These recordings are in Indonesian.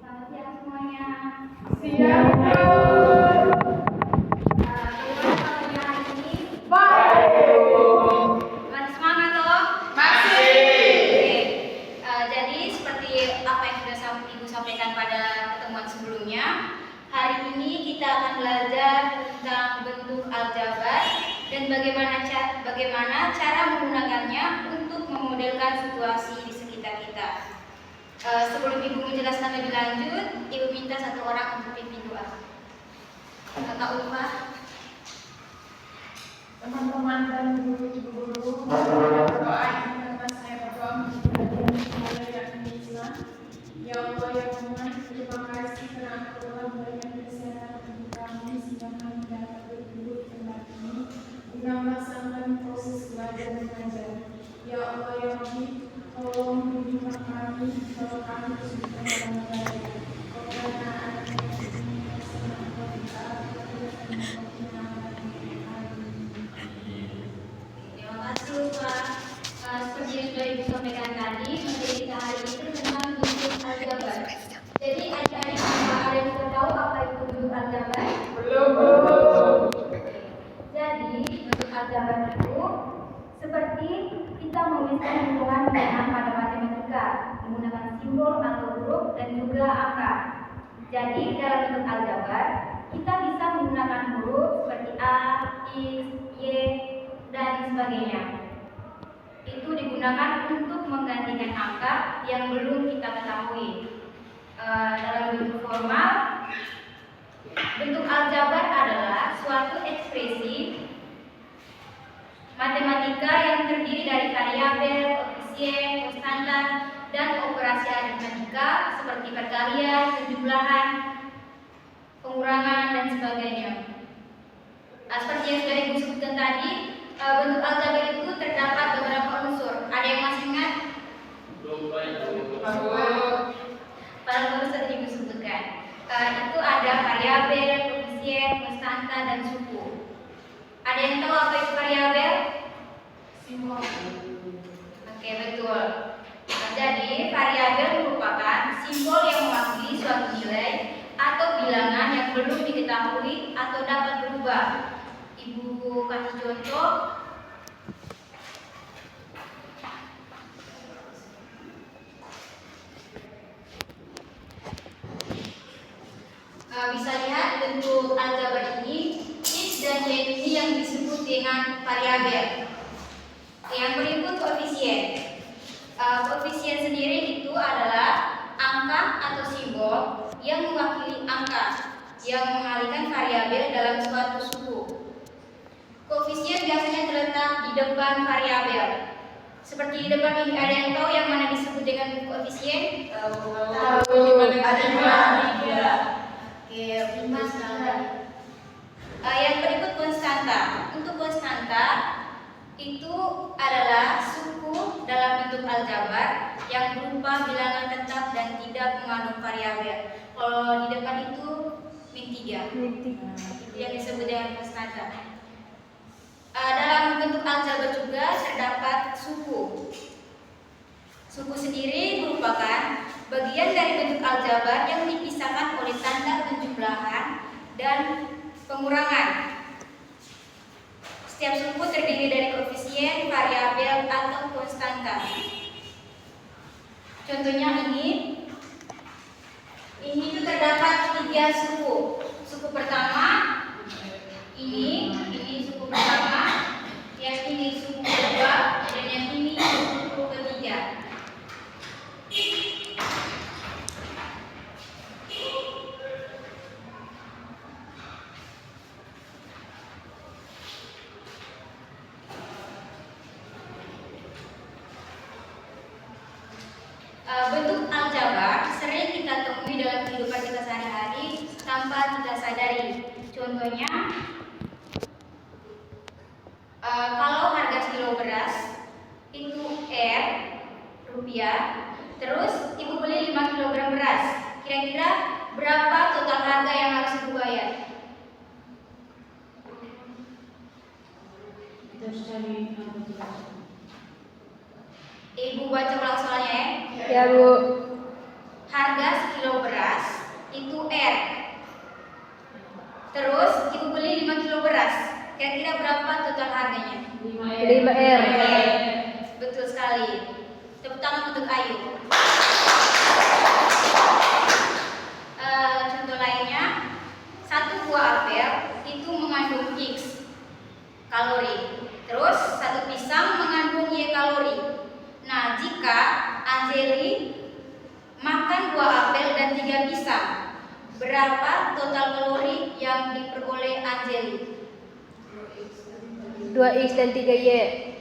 Selamat siang semuanya. Siang, Bu. Bagaimana kabarnya hari ini? Baik, Bu. Masih semangat toh? Masih. Jadi seperti apa yang sudah Ibu sampaikan pada pertemuan sebelumnya, hari ini kita akan belajar tentang bentuk aljabar dan bagaimana cara menggunakannya untuk memodelkan situasi di sekitar kita. Sebelum Ibu menjelaskan lebih lanjut, Ibu minta satu orang untuk pimpin doa. Kak Ulfa. Teman-teman dan guru-guru, berdoa ini karena saya berdoa menjadi yang Islam. Ya Allah ya Tuhan, terima kasih karena Engkau telah memberikan kesehatan bagi kami sehingga kami dapat berduduk di tempat ini guna melaksanakan proses belajar mengajar. Ya Allah ya Rabbi, tolong bimbinglah kami kalau kami kesulitan dalam belajar. Karena anak-anak ini bersama Engkau kita Seperti yang sudah Ibu sampaikan tadi, materi kita hari ini tentang bentuk aljabar. Jadi adik-adik ada yang sudah tahu apa itu bentuk aljabar? belum. Jadi bentuk aljabar itu seperti kita menuliskan hitungan bilangan pada matematika menggunakan simbol atau huruf dan juga angka. Jadi dalam bentuk aljabar kita bisa menggunakan huruf seperti A, X, Y, dan sebagainya. Itu digunakan untuk menggantikan angka yang belum kita ketahui. Dalam bentuk formal, bentuk aljabar adalah suatu ekspresi matematika yang terdiri dari variabel, koefisien, konstanta, dan operasi aritmatika seperti perkalian, penjumlahan, pengurangan, dan sebagainya. Seperti yang sudah Ibu sebutkan tadi, bentuk aljabar itu terdapat beberapa unsur. Ada yang masih ingat? Pada unsur Ibu sebutkan. Itu ada variabel, koefisien, konstanta, dan suku. Ada yang tahu apa itu variabel? Simbol. Oke, betul. Jadi variabel merupakan simbol yang mewakili suatu nilai atau bilangan yang belum diketahui atau dapat berubah. Ibu kasih contoh. Bisa lihat bentuk aljabar ini, X dan Y ini yang disebut dengan variabel. Yang berikut koefisien. Koefisien sendiri itu adalah angka atau simbol yang mewakili angka yang mengalihkan variabel dalam suatu suku. Koefisien biasanya terletak di depan variabel. Seperti di depan ini, ada yang tahu yang mana disebut dengan koefisien? Oke, 5 sekali. Yang berikut konstanta. Untuk konstanta itu adalah suku dalam bentuk aljabar yang berupa bilangan tetap dan tidak mengandung variabel. Kalau di depan itu min 3. Itu yang disebut dengan konstanta. Dalam bentuk aljabar juga terdapat suku. Suku sendiri merupakan bagian dari bentuk aljabar yang dipisahkan oleh tanda penjumlahan dan pengurangan. Setiap suku terdiri dari koefisien, variabel, atau konstanta. Contohnya ini itu terdapat 3 suku. Suku pertama ini suku pertama, yang ini suku kedua, dan yang ini suku ketiga. Bentuk aljabar sering kita temui dalam kehidupan kita sehari-hari tanpa kita sadari. Contohnya, kalau harga sekilo beras itu R rupiah, terus Ibu beli 5 kg beras, kira-kira berapa total harga yang harus Ibu bayar? Ibu baca ulang soalnya ya. Ya, Bu. harga sekilo beras itu R. Terus ibu beli 5 kilo beras, kira-kira berapa total harganya? 5R. Betul sekali. Tepuk tangan untuk Ayu. Contoh lainnya, 1 buah apel itu mengandung X kalori. Terus 1 pisang mengandung Y kalori. Nah, jika Anjeli makan buah apel dan 3 pisang, berapa total kalori yang diperoleh Anjeli? 2X dan 3Y.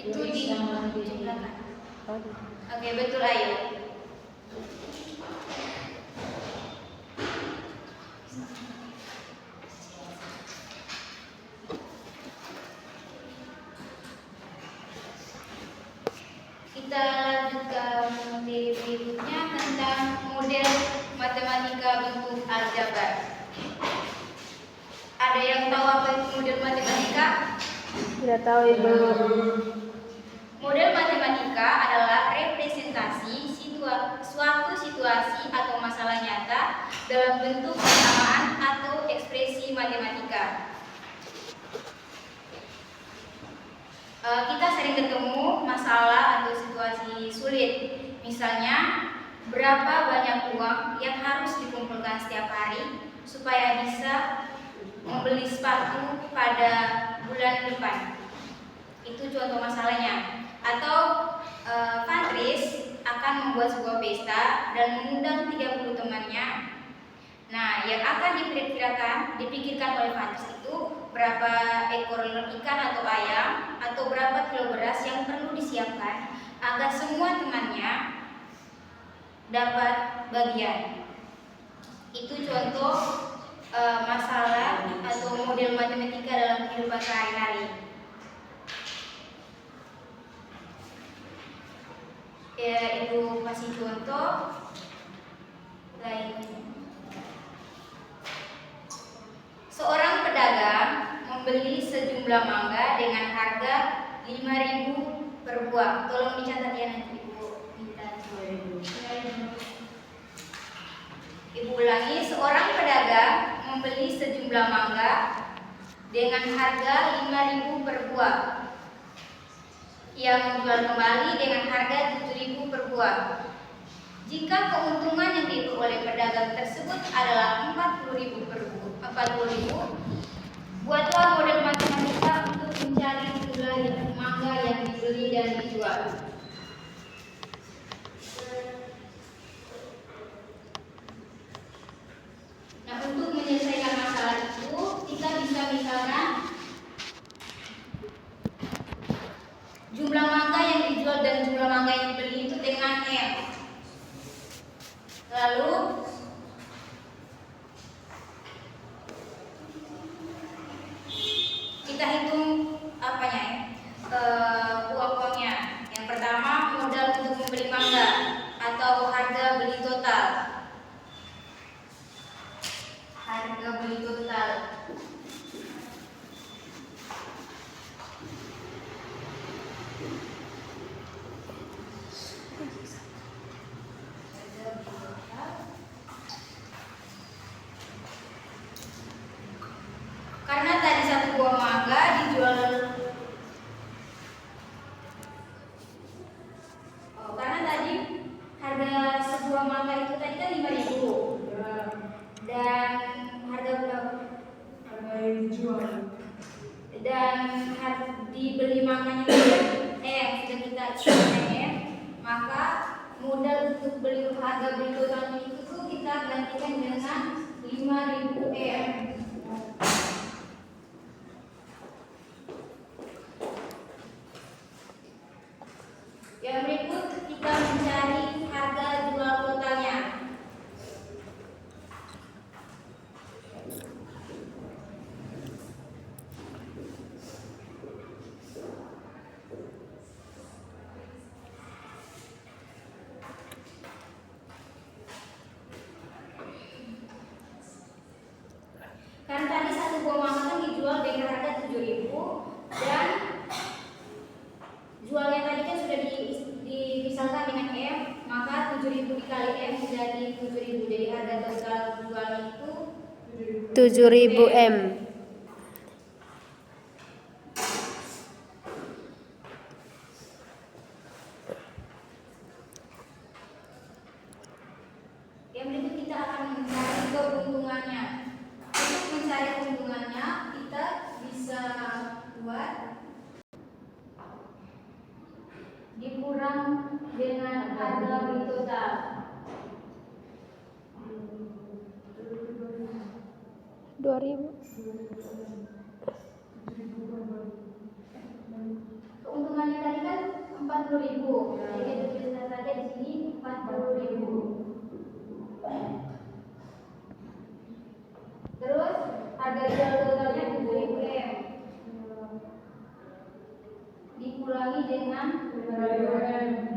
Itu dijumlahkan. Oke, betul Ayu. Kita lanjut ke materi berikutnya tentang model matematika bentuk aljabar. Ada yang tahu apa itu model matematika? Tidak tahu Ibu. Model matematika adalah representasi suatu situasi atau masalah nyata dalam bentuk persamaan atau ekspresi matematika. Kita sering ketemu masalah atau situasi sulit. Misalnya, berapa banyak uang yang harus dikumpulkan setiap hari supaya bisa membeli sepatu pada bulan depan. Itu contoh masalahnya. Atau Patris akan membuat sebuah pesta dan mengundang 30 temannya. Nah, yang akan dipikirkan oleh Patris itu berapa ekor ikan atau ayam atau berapa kilo beras yang perlu disiapkan agar semua temannya dapat bagian. Itu contoh masalah atau model matematika dalam kehidupan sehari-hari. Ya, Ibu kasih contoh lainnya. Seorang pedagang membeli sejumlah mangga dengan harga 5.000 per buah. Tolong dicatat ya nanti Ibu minta. Ibu ulangi, seorang pedagang membeli sejumlah mangga dengan harga 5.000 per buah. Ia menjual kembali dengan harga 7.000 per buah. Jika keuntungan yang diperoleh pedagang tersebut adalah 40.000 per buah, 40.000, buatlah model matematika untuk mencari jumlah mangga yang dibeli dan dijual. Nah, untuk menyelesaikan masalah itu, kita bisa misalkan jumlah mangga yang dijual dan jumlah mangga yang dibeli itu dengan M. Lalu kita hitung apanya ya? Uang-uangnya. Yang pertama, modal untuk membeli mangga atau harga beli total. Harga beli total. Karena tadi 1 buah mangga dijual karena tadi harga sebuah mangga itu tadi kan 5.000. Dan harga berapa? Harga yang dijual. Dan dibeli manganya itu sudah kita isi maka modal untuk beli harga beli totalnya itu tuh kita gantikan dengan 5.000 Yang berikut kita mencari harga jual totalnya. derajat atau skala kebutuhan itu 7.000 M. yang berikut kita akan mencari keuntungannya. Untuk mencari keuntungannya kita bisa buat dikurang dengan harga beli total. Keuntungannya tadi kan 40.000. Jadi kita tuliskan saja di sini 40.000. Terus harga jual totalnya 7.000 M. Dikurangi dengan 2.000 M.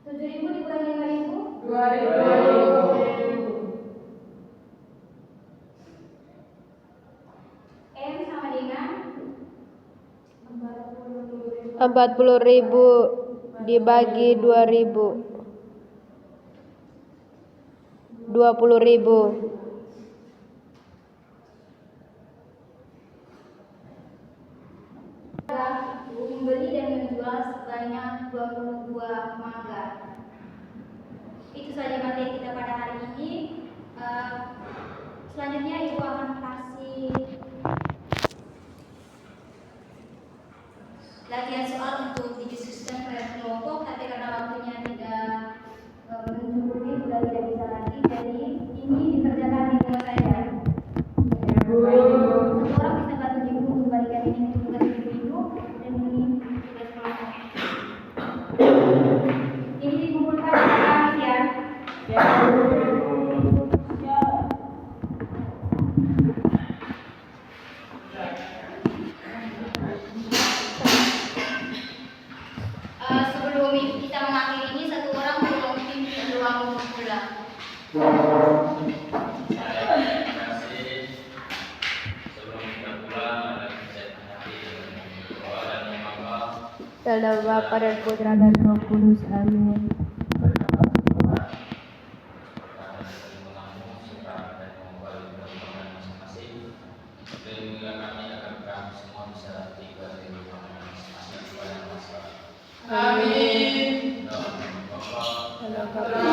7.000 dikurangi 5.000? 2.000. M sama dengan 40.000 dibagi 2.000. 20.000. Membeli dan menjual sebanyak 22 mangga. Itu saja materi kita pada hari ini. Selanjutnya Ibu akan kasih latihan soal untuk didiskusikan pada kelompok, tapi karena waktunya tidak mencukupi, sudah tidak bisa lagi. Jadi ini dikerjakan di rumah saja. Satu orang bisa bantu Ibu untuk balikan ini untuk tugas Ibu dan ini tugas kelompok. Ini dikumpulkan pada Kamis ya. Sebelum kita mengakhiri ini, satu orang tolong tim ruang untuk pulang. Terima kasih. Sebelum kita pulang, ada saya hati doa dan mengapa Dalam nama Bapa dan Putra dan Roh Kudus. Amin. Amin. Dalam Bapa